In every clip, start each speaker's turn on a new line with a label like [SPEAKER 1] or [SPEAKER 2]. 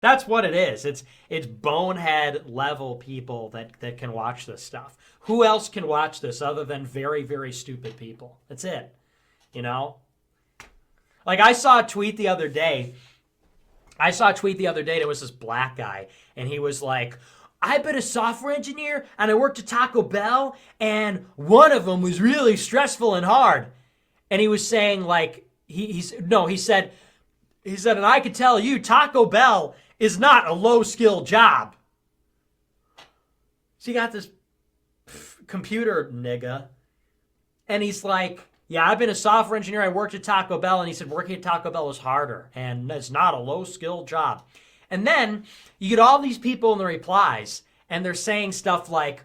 [SPEAKER 1] That's what it is. It's bonehead level people that can watch this stuff. Who else can watch this other than very, very stupid people? That's it. You know? Like I saw a tweet the other day. There was this black guy, and he was like, I've been a software engineer and I worked at Taco Bell, and one of them was really stressful and hard. And he was saying like he said, and I could tell you, Taco Bell is not a low skill job. So you got this computer nigga, and he's like, yeah, I've been a software engineer. I worked at Taco Bell. And he said, working at Taco Bell is harder, and it's not a low skill job. And then you get all these people in the replies, and they're saying stuff like,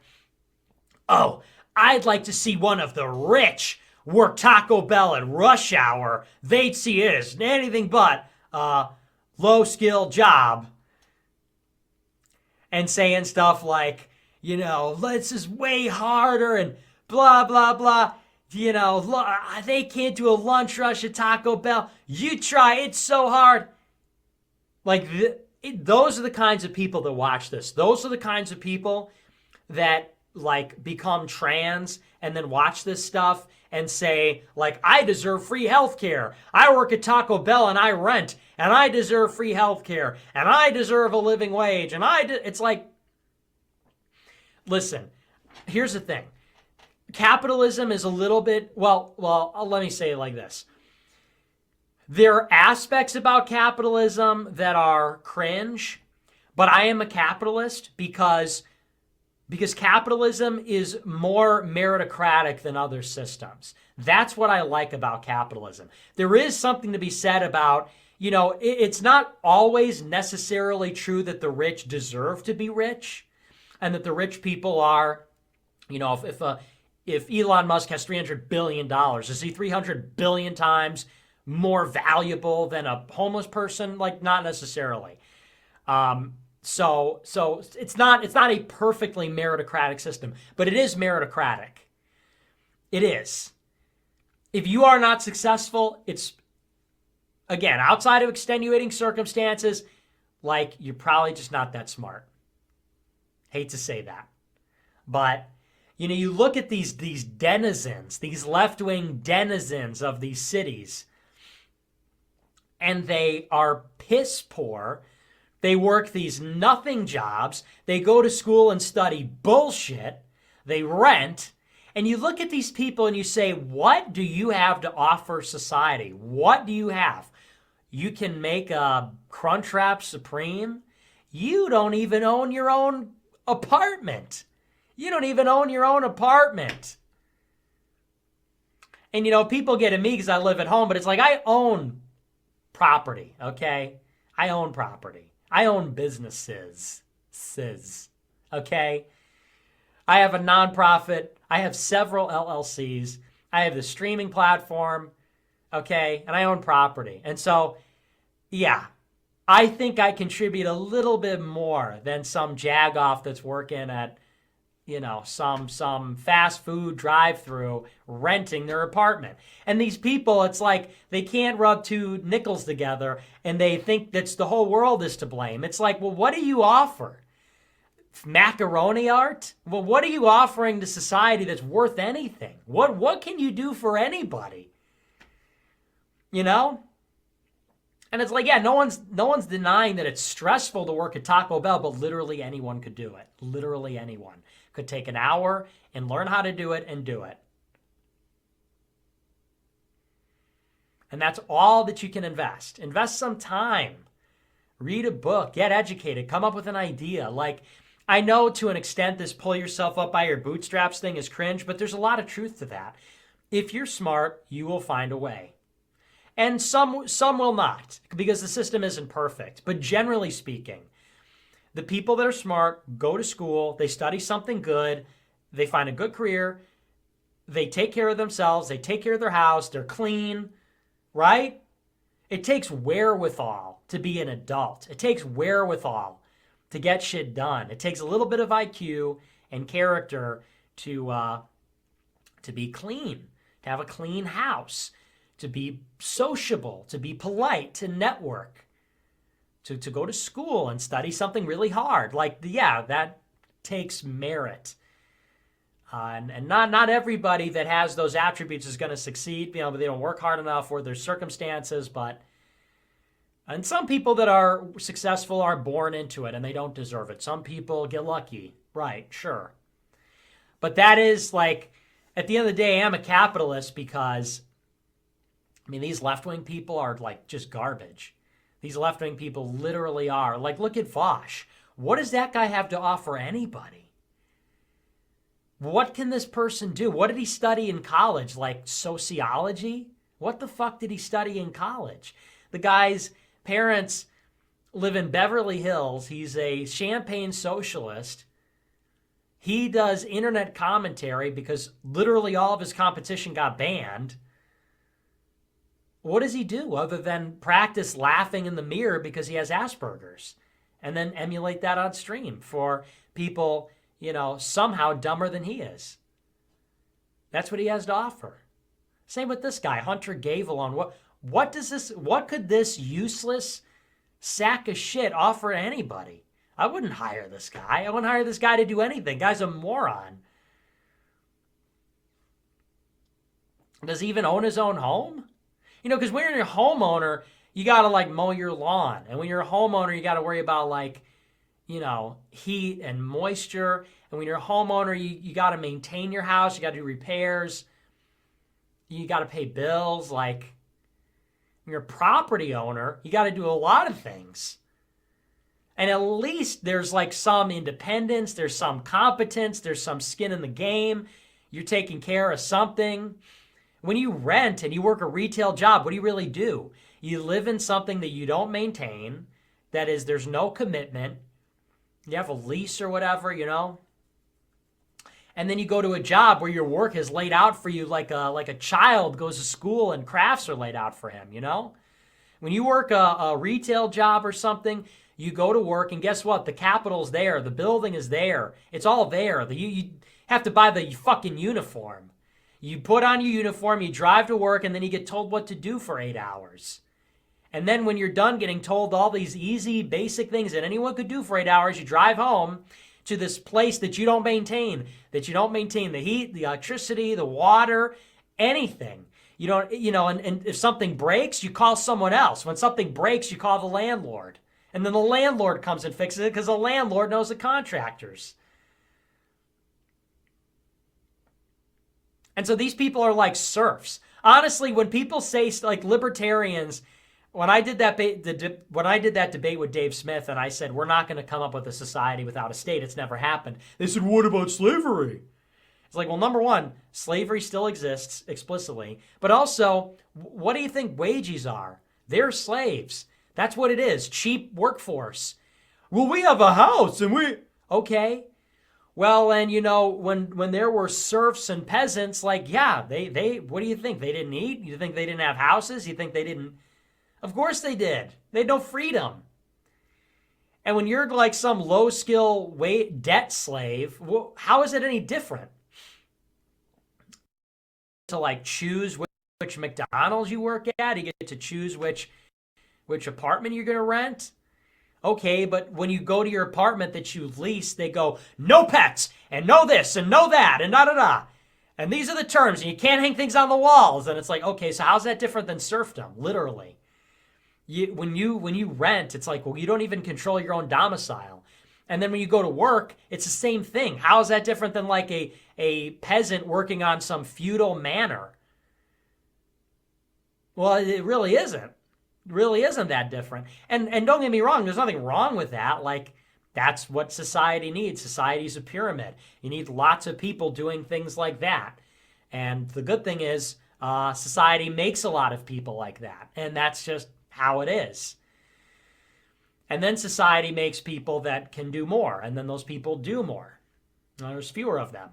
[SPEAKER 1] oh, I'd like to see one of the rich work Taco Bell at rush hour. They'd see it as anything but a low skill job. And saying stuff like, this is way harder and blah, blah, blah. They can't do a lunch rush at Taco Bell. You try, it's so hard. Like, those are the kinds of people that watch this. Those are the kinds of people that, like, become trans and then watch this stuff and say, like, I deserve free health care. I work at Taco Bell and I rent, and I deserve free health care, and I deserve a living wage, and it's like, listen, here's the thing. Capitalism is a little bit, let me say it like this. There are aspects about capitalism that are cringe, but I am a capitalist because capitalism is more meritocratic than other systems. That's what I like about capitalism. There is something to be said about, it's not always necessarily true that the rich deserve to be rich and that the rich people are, if Elon Musk has $300 billion, is he 300 billion times more valuable than a homeless person? Like, not necessarily. So it's not a perfectly meritocratic system, but it is meritocratic. It is. If you are not successful, it's, again, outside of extenuating circumstances, like, you're probably just not that smart. Hate to say that. But, you look at these denizens, these left-wing denizens of these cities, and they are piss poor. They work these nothing jobs. They go to school and study bullshit. They rent. And you look at these people and you say, what do you have to offer society? What do you have? You can make a Crunchwrap Supreme. You don't even own your own apartment. And, people get at me because I live at home, but it's like, I own property, okay? I own property. I own businesses, okay? I have a nonprofit. I have several LLCs. I have the streaming platform, okay? And I own property. And so, yeah, I think I contribute a little bit more than some jagoff that's working at, some fast food drive-through renting their apartment. And these people, it's like they can't rub two nickels together and they think that's the whole world is to blame. It's like, well, what do you offer? Macaroni art? Well, what are you offering to society that's worth anything? What can you do for anybody? And it's like, yeah, no one's denying that it's stressful to work at Taco Bell, but literally anyone could do it. Literally anyone could take an hour and learn how to do it and do it. And that's all that you can invest. Invest some time. Read a book. Get educated. Come up with an idea. Like, I know to an extent this pull yourself up by your bootstraps thing is cringe, but there's a lot of truth to that. If you're smart, you will find a way. And some will not, because the system isn't perfect. But generally speaking, the people that are smart go to school, they study something good, they find a good career, they take care of themselves, they take care of their house, they're clean, right? It takes wherewithal to be an adult. It takes wherewithal to get shit done. It takes a little bit of IQ and character to be clean, to have a clean house, to be sociable, to be polite, to network. to go to school and study something really hard. Like, yeah, that takes merit. And not everybody that has those attributes is going to succeed. But they don't work hard enough or their circumstances. And some people that are successful are born into it and they don't deserve it. Some people get lucky. Right, sure. But that is like, at the end of the day, I'm a capitalist because, these left-wing people are like just garbage. These left-wing people literally are. Like, look at Vosh. What does that guy have to offer anybody? What can this person do? What did he study in college? Like sociology? What the fuck did he study in college? The guy's parents live in Beverly Hills. He's a champagne socialist. He does internet commentary because literally all of his competition got banned. What does he do other than practice laughing in the mirror because he has Asperger's and then emulate that on stream for people, somehow dumber than he is? That's what he has to offer. Same with this guy, Hunter Gavel. What could this useless sack of shit offer to anybody? I wouldn't hire this guy. I wouldn't hire this guy to do anything. Guy's a moron. Does he even own his own home? Because when you're a homeowner, you got to like mow your lawn. And when you're a homeowner, you got to worry about like, heat and moisture. And when you're a homeowner, you got to maintain your house. You got to do repairs. You got to pay bills. Like, when you're a property owner, you got to do a lot of things. And at least there's like some independence. There's some competence. There's some skin in the game. You're taking care of something. When you rent and you work a retail job, what do you really do? You live in something that you don't maintain. That is, there's no commitment. You have a lease or whatever, And then you go to a job where your work is laid out for you like a child goes to school and crafts are laid out for him, When you work a retail job or something, you go to work and guess what? The capital's there. The building is there. It's all there. You have to buy the fucking uniform. You put on your uniform, you drive to work, and then you get told what to do for 8 hours. And then when you're done getting told all these easy, basic things that anyone could do for 8 hours, you drive home to this place that you don't maintain. That you don't maintain the heat, the electricity, the water, anything. You don't, and if something breaks, you call someone else. When something breaks, you call the landlord. And then the landlord comes and fixes it because the landlord knows the contractors. And so these people are like serfs. Honestly, when people say like libertarians, when I did that debate with Dave Smith and I said, we're not going to come up with a society without a state. It's never happened. They said, what about slavery? It's like, well, number one, slavery still exists explicitly. But also, what do you think wages are? They're slaves. That's what it is. Cheap workforce. Well, we have a house and we... Okay. Well, and when there were serfs and peasants, like, yeah, they what do you think? They didn't eat? You think they didn't have houses? You think they didn't? Of course they did. They had no freedom. And when you're like some low-skill debt slave, well, how is it any different? To like choose which McDonald's you work at? You get to choose which apartment you're going to rent? Okay, but when you go to your apartment that you lease, they go, no pets, and no this, and no that, and da-da-da. And these are the terms, and you can't hang things on the walls. And it's like, okay, so how's that different than serfdom, literally? When you rent, it's like, well, you don't even control your own domicile. And then when you go to work, it's the same thing. How is that different than like a peasant working on some feudal manor? Well, it really isn't. Really isn't that different. And don't get me wrong, there's nothing wrong with that. Like, that's what society needs. Society's a pyramid. You need lots of people doing things like that. And the good thing is, society makes a lot of people like that. And that's just how it is. And then society makes people that can do more. And then those people do more. There's fewer of them.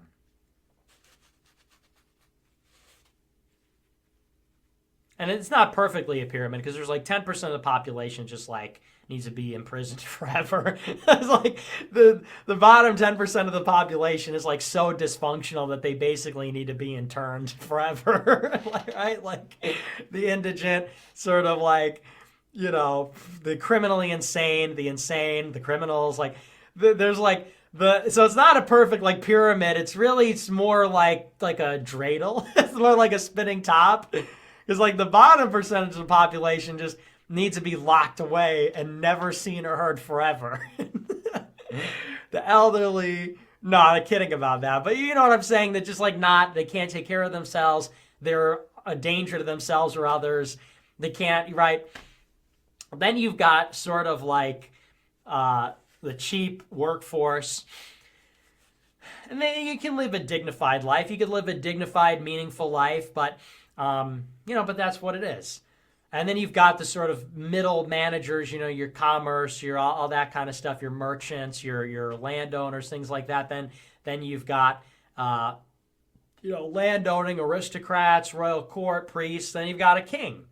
[SPEAKER 1] And it's not perfectly a pyramid because there's like 10% of the population just like needs to be imprisoned forever. It's like the bottom 10% of the population is like so dysfunctional that they basically need to be interned forever. Right? Like the indigent sort of like, the criminally insane, the insane, the criminals. Like there's like so it's not a perfect like pyramid. It's more like a dreidel. It's more like a spinning top. Because like the bottom percentage of the population just needs to be locked away and never seen or heard forever. The elderly, no, I'm kidding about that. But you know what I'm saying? That just like they can't take care of themselves. They're a danger to themselves or others. They can't, right? Then you've got sort of like the cheap workforce. And then you can live a dignified life. You can live a dignified, meaningful life, but but that's what it is. And then you've got the sort of middle managers, your commerce, your all that kind of stuff, your merchants, your landowners, things like that. Then you've got landowning aristocrats, royal court, priests. Then you've got a king.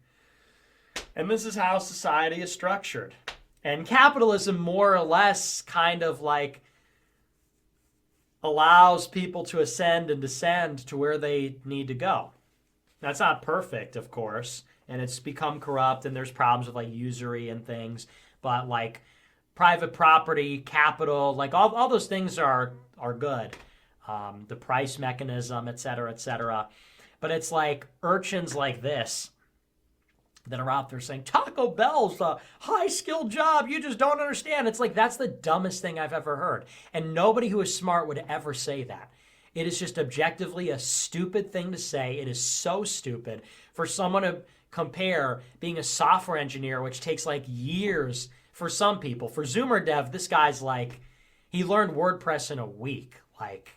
[SPEAKER 1] And this is how society is structured. And capitalism more or less kind of like allows people to ascend and descend to where they need to go. That's not perfect, of course, and it's become corrupt, and there's problems with like usury and things, but like private property, capital, like all those things are good. The price mechanism, et cetera, et cetera. But it's like urchins like this that are out there saying, Taco Bell's a high-skilled job, you just don't understand. It's like, that's the dumbest thing I've ever heard. And nobody who is smart would ever say that. It is just objectively a stupid thing to say. It is so stupid for someone to compare being a software engineer, which takes like years for some people. For Zoomer Dev, this guy's like, he learned WordPress in a week. Like,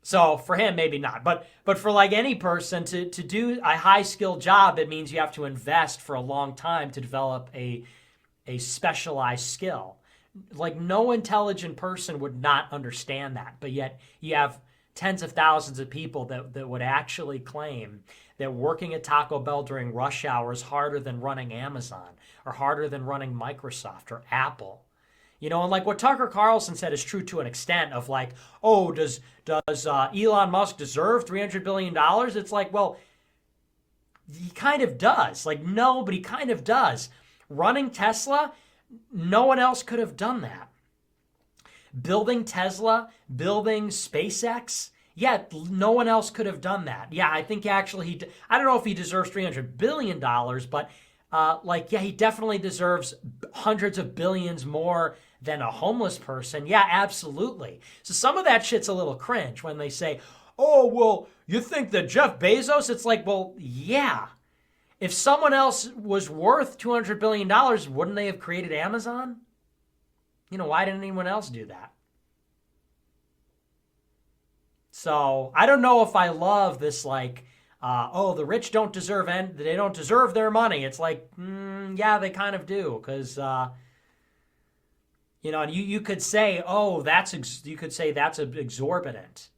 [SPEAKER 1] so for him, maybe not. But for like any person to do a high-skilled job, it means you have to invest for a long time to develop a specialized skill. Like no intelligent person would not understand that. But yet you have tens of thousands of people that would actually claim that working at Taco Bell during rush hour is harder than running Amazon or harder than running Microsoft or Apple. And like what Tucker Carlson said is true to an extent of like, oh, does Elon Musk deserve $300 billion? It's like, well, he kind of does. Like, no, but he kind of does. Running Tesla, no one else could have done that. Building Tesla, building SpaceX, yeah, no one else could have done that. Yeah, I think actually I don't know if he deserves $300 billion, but he definitely deserves hundreds of billions more than a homeless person. Yeah, absolutely. So some of that shit's a little cringe when they say, oh, well, you think that Jeff Bezos? It's like, well, yeah. If someone else was worth $200 billion, wouldn't they have created Amazon? Why didn't anyone else do that? So I don't know if I love this like, the rich don't deserve they don't deserve their money. It's like, yeah, they kind of do, because and you could say, oh, you could say that's exorbitant.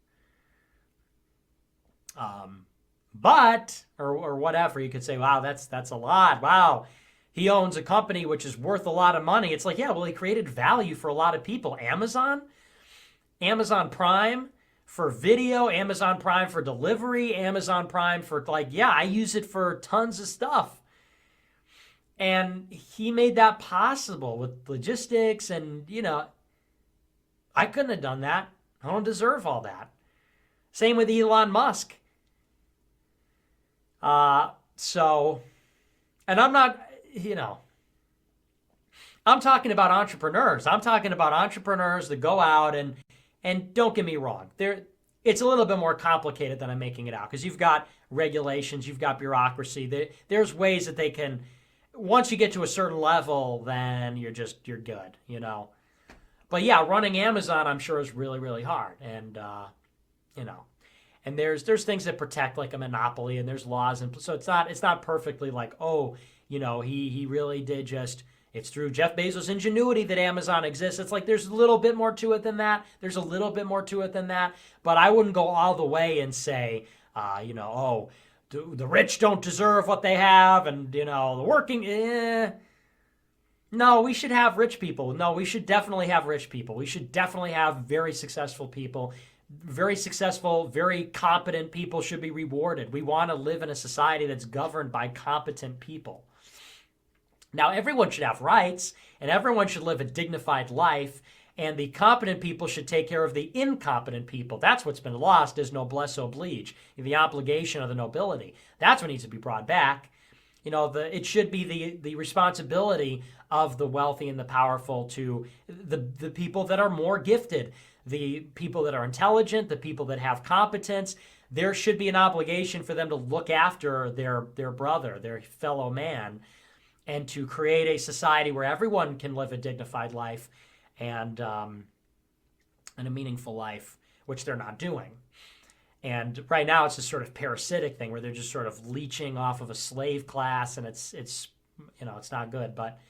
[SPEAKER 1] But or whatever, you could say, wow, that's a lot. Wow, he owns a company which is worth a lot of money. It's like, yeah, well, he created value for a lot of people. Amazon Prime for video, Amazon Prime for delivery, Amazon Prime for like, yeah, I use it for tons of stuff. And he made that possible with logistics and, I couldn't have done that. I don't deserve all that. Same with Elon Musk. And I'm not, I'm talking about entrepreneurs. I'm talking about entrepreneurs that go out and don't get me wrong, it's a little bit more complicated than I'm making it out, because you've got regulations, you've got bureaucracy. There's ways that they can, once you get to a certain level, then you're good, But yeah, running Amazon, I'm sure, is really, really hard. And, and there's things that protect like a monopoly, and there's laws. And so it's not perfectly like, oh, he really did just, it's through Jeff Bezos' ingenuity that Amazon exists. It's like there's a little bit more to it than that. There's a little bit more to it than that. But I wouldn't go all the way and say, oh, the rich don't deserve what they have, and, the working, No, we should have rich people. No, we should definitely have rich people. We should definitely have very successful people. Very successful, very competent people should be rewarded. We want to live in a society that's governed by competent people. Now, everyone should have rights, and everyone should live a dignified life, and the competent people should take care of the incompetent people. That's what's been lost, is noblesse oblige, the obligation of the nobility. That's what needs to be brought back. It should be the responsibility of the wealthy and the powerful to the people that are more gifted, the people that are intelligent, the people that have competence. There should be an obligation for them to look after their brother, their fellow man, and to create a society where everyone can live a dignified life and a meaningful life, which they're not doing. And right now it's this sort of parasitic thing where they're just sort of leeching off of a slave class, and it's not good. But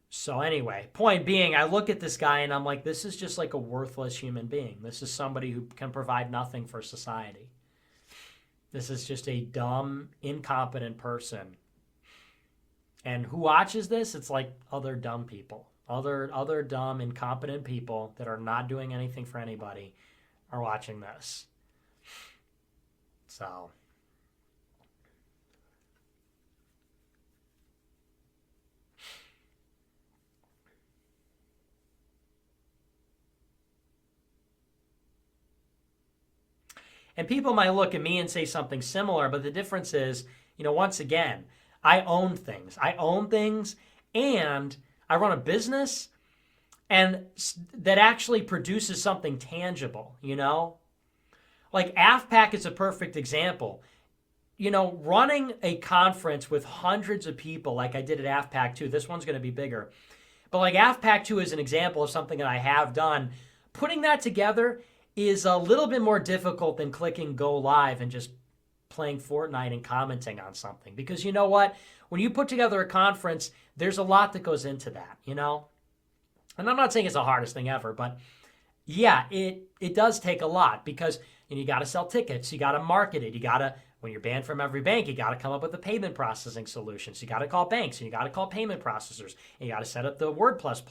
[SPEAKER 1] so anyway, point being, I look at this guy and I'm like, this is just like a worthless human being. This is somebody who can provide nothing for society. This is just a dumb, incompetent person. And who watches this? It's like other dumb people. Other dumb, incompetent people that are not doing anything for anybody are watching this. So. And people might look at me and say something similar, but the difference is, once again, I own things. And I run a business and that actually produces something tangible, Like AFPAC is a perfect example. Running a conference with hundreds of people like I did at AFPAC 2, this one's going to be bigger. But like AFPAC 2 is an example of something that I have done. Putting that together is a little bit more difficult than clicking go live and just playing Fortnite and commenting on something. Because you know what? When you put together a conference, there's a lot that goes into that, And I'm not saying it's the hardest thing ever, but yeah, it does take a lot because you got to sell tickets, you got to market it, when you're banned from every bank, you got to come up with a payment processing solution. So you got to call banks and you got to call payment processors and you got to set up the WordPress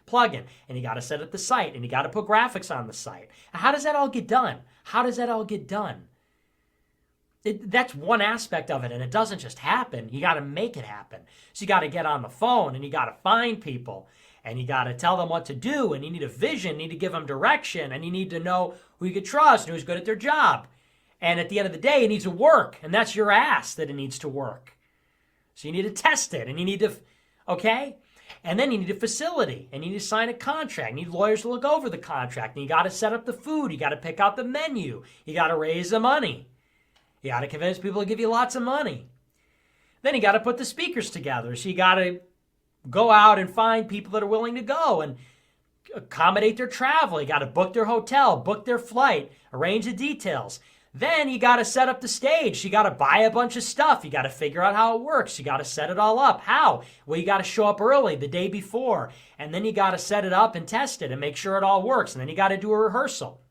[SPEAKER 1] plugin and you got to set up the site and you got to put graphics on the site. How does that all get done? That's one aspect of it, and it doesn't just happen. You got to make it happen. So you got to get on the phone and you got to find people and you got to tell them what to do, and you need a vision, you need to give them direction, and you need to know who you can trust and who's good at their job. And at the end of the day, it needs to work. And that's your ass that it needs to work. So you need to test it. And you need to, okay? And then you need a facility. And you need to sign a contract. You need lawyers to look over the contract. And you got to set up the food. You got to pick out the menu. You got to raise the money. You got to convince people to give you lots of money. Then you got to put the speakers together. So you got to go out and find people that are willing to go and accommodate their travel. You got to book their hotel, book their flight, arrange the details. Then you got to set up the stage. You got to buy a bunch of stuff. You got to figure out how it works. You got to set it all up. How? Well, you got to show up early the day before. And then you got to set it up and test it and make sure it all works. And then you got to do a rehearsal.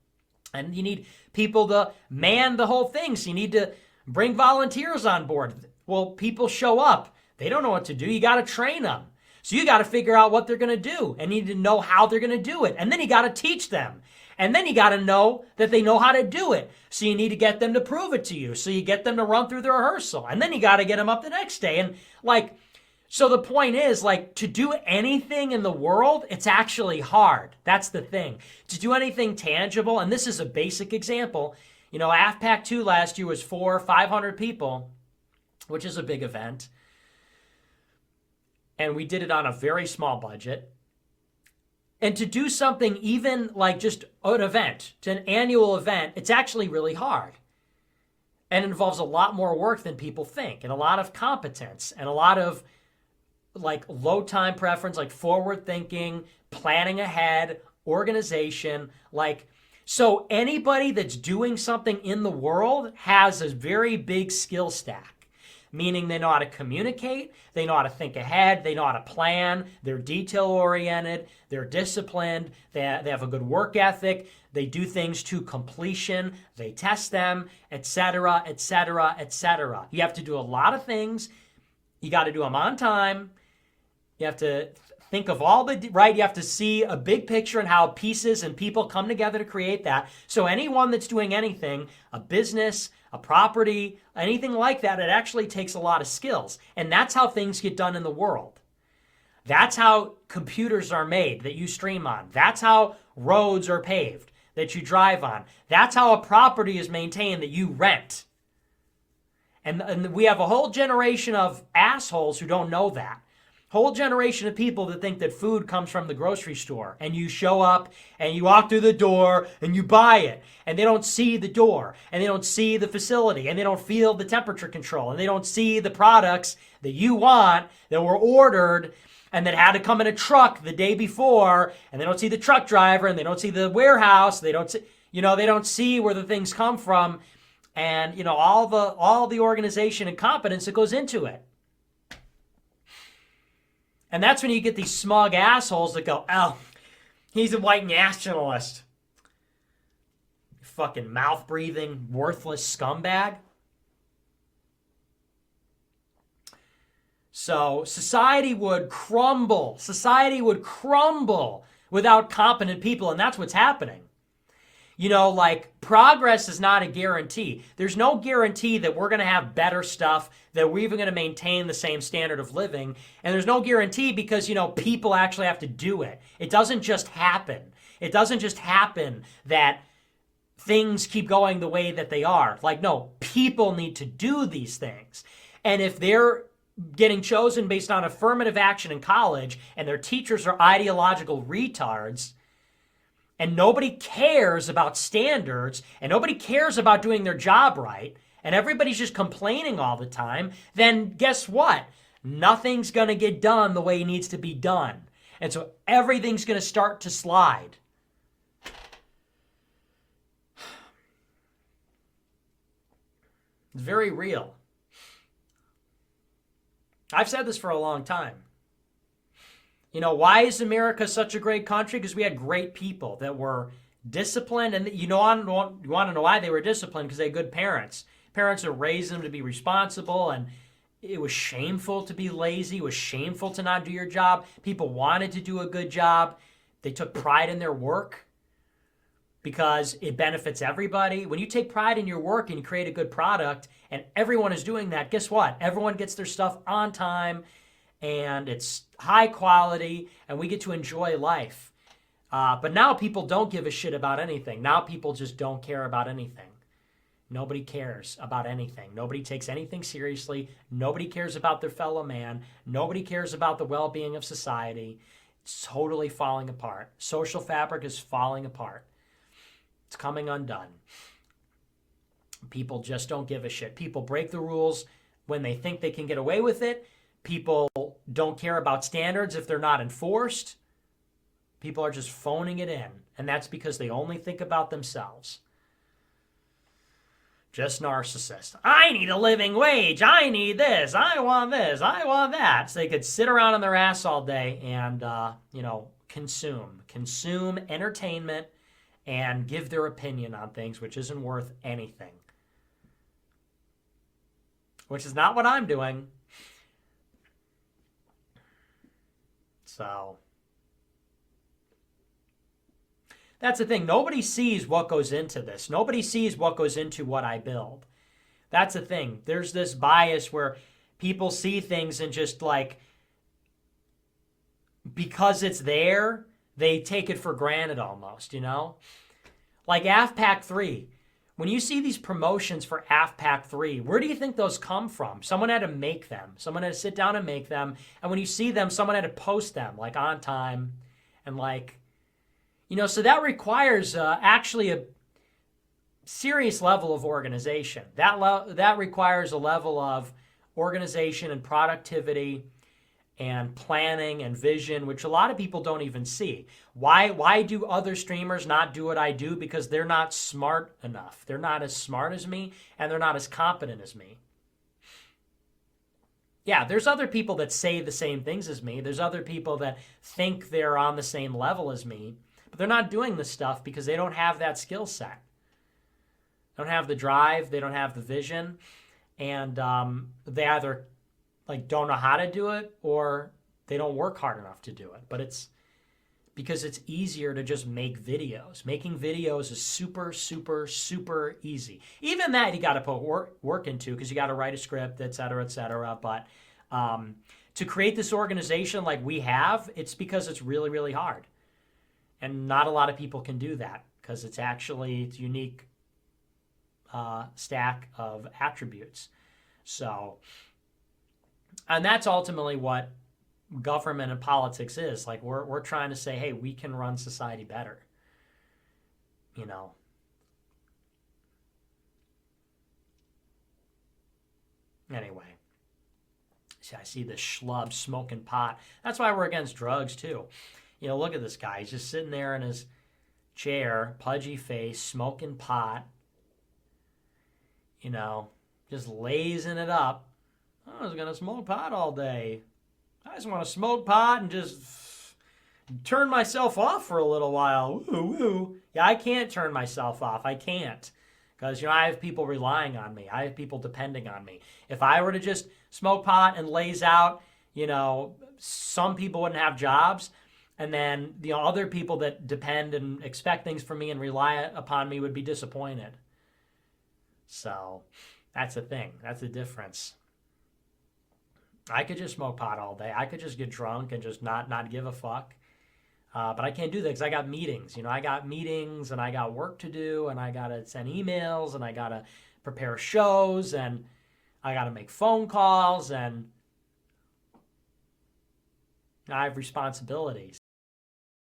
[SPEAKER 1] And you need people to man the whole thing. So you need to bring volunteers on board. Well, people show up. They don't know what to do. You got to train them. So you got to figure out what they're going to do. And you need to know how they're going to do it. And then you got to teach them. And then you got to know that they know how to do it. So you need to get them to prove it to you. So you get them to run through the rehearsal. And then you got to get them up the next day. And so the point is, to do anything in the world, it's actually hard. That's the thing. To do anything tangible, and this is a basic example. AFPAC 2 last year was 400 or 500 people, which is a big event. And we did it on a very small budget. And to do something even like just an event, to an annual event, it's actually really hard. And it involves a lot more work than people think, and a lot of competence, and a lot of low time preference, forward thinking, planning ahead, organization. So anybody that's doing something in the world has a very big skill stack. Meaning they know how to communicate, they know how to think ahead, they know how to plan, they're detail-oriented, they're disciplined, they have a good work ethic, they do things to completion, they test them, etc., etc., etc. You have to do a lot of things. You got to do them on time. You have to think of all the, right? You have to see a big picture and how pieces and people come together to create that. So anyone that's doing anything, a business, a property, anything like that, it actually takes a lot of skills. And that's how things get done in the world. That's how computers are made that you stream on. That's how roads are paved that you drive on. That's how a property is maintained that you rent. And we have a whole generation of assholes who don't know that. Whole generation of people that think that food comes from the grocery store, and you show up and you walk through the door and you buy it, and they don't see the door, and they don't see the facility, and they don't feel the temperature control, and they don't see the products that you want that were ordered and that had to come in a truck the day before, and they don't see the truck driver, and they don't see the warehouse, they don't see, they don't see where the things come from, and all the organization and competence that goes into it. And that's when you get these smug assholes that go, oh, he's a white nationalist. Fucking mouth-breathing, worthless scumbag. So society would crumble. Society would crumble without competent people, and that's what's happening. Progress is not a guarantee. There's no guarantee that we're going to have better stuff, that we're even going to maintain the same standard of living. And there's no guarantee because, people actually have to do it. It doesn't just happen. It doesn't just happen that things keep going the way that they are. No, people need to do these things. And if they're getting chosen based on affirmative action in college and their teachers are ideological retards, and nobody cares about standards, and nobody cares about doing their job right, and everybody's just complaining all the time, then guess what? Nothing's going to get done the way it needs to be done. And so everything's going to start to slide. It's very real. I've said this for a long time. Why is America such a great country? Because we had great people that were disciplined. And you want to know why they were disciplined? Because they had good parents. Parents that raised them to be responsible. And it was shameful to be lazy. It was shameful to not do your job. People wanted to do a good job. They took pride in their work because it benefits everybody. When you take pride in your work and you create a good product and everyone is doing that, guess what? Everyone gets their stuff on time. And it's high quality, and we get to enjoy life. But now people don't give a shit about anything. Now people just don't care about anything. Nobody cares about anything. Nobody takes anything seriously. Nobody cares about their fellow man. Nobody cares about the well-being of society. It's totally falling apart. Social fabric is falling apart. It's coming undone. People just don't give a shit. People break the rules when they think they can get away with it. People don't care about standards if they're not enforced. People are just phoning it in. And that's because they only think about themselves. Just narcissists. I need a living wage. I need this. I want this. I want that. So they could sit around on their ass all day and, consume entertainment and give their opinion on things, which isn't worth anything. Which is not what I'm doing. So that's the thing. Nobody sees what goes into this. Nobody sees what goes into what I build. That's the thing. There's this bias where people see things and just because it's there, they take it for granted almost, Like AFPAC 3. When you see these promotions for AFPAC 3, where do you think those come from? Someone had to make them. Someone had to sit down and make them. And when you see them, someone had to post them, on time. And so that requires actually a serious level of organization. That requires a level of organization and productivity and planning and vision, which a lot of people don't even see. Why do other streamers not do what I do? Because they're not smart enough. They're not as smart as me, and they're not as competent as me. Yeah, there's other people that say the same things as me. There's other people that think they're on the same level as me, but they're not doing this stuff because they don't have that skill set. They don't have the drive. They don't have the vision. And they either don't know how to do it, or They don't work hard enough to do it, but it's because it's easier to just make videos. Making videos is super, super, super easy. Even that you got to put work into because you got to write a script, et cetera, et cetera. But to create this organization like we have, it's because it's really, really hard. And not a lot of people can do that because it's a unique stack of attributes. So, and that's ultimately what government and politics is. Like we're trying to say, hey, we can run society better. You know. Anyway. See, I see this schlub smoking pot. That's why we're against drugs too. You know, look at this guy. He's just sitting there in his chair, pudgy face, smoking pot. You know, just lazing it up. I was going to smoke pot all day. I just want to smoke pot and just turn myself off for a little while. Woo, woo. Yeah, I can't turn myself off. I can't. Because, you know, I have people relying on me. I have people depending on me. If I were to just smoke pot and laze out, you know, some people wouldn't have jobs. And then the other people that depend and expect things from me and rely upon me would be disappointed. So that's the thing. That's the difference. I could just smoke pot all day. I could just get drunk and just not give a fuck. But I can't do that because I got meetings. You know, I got meetings and I got work to do and I got to send emails and I got to prepare shows and I got to make phone calls and I have responsibilities.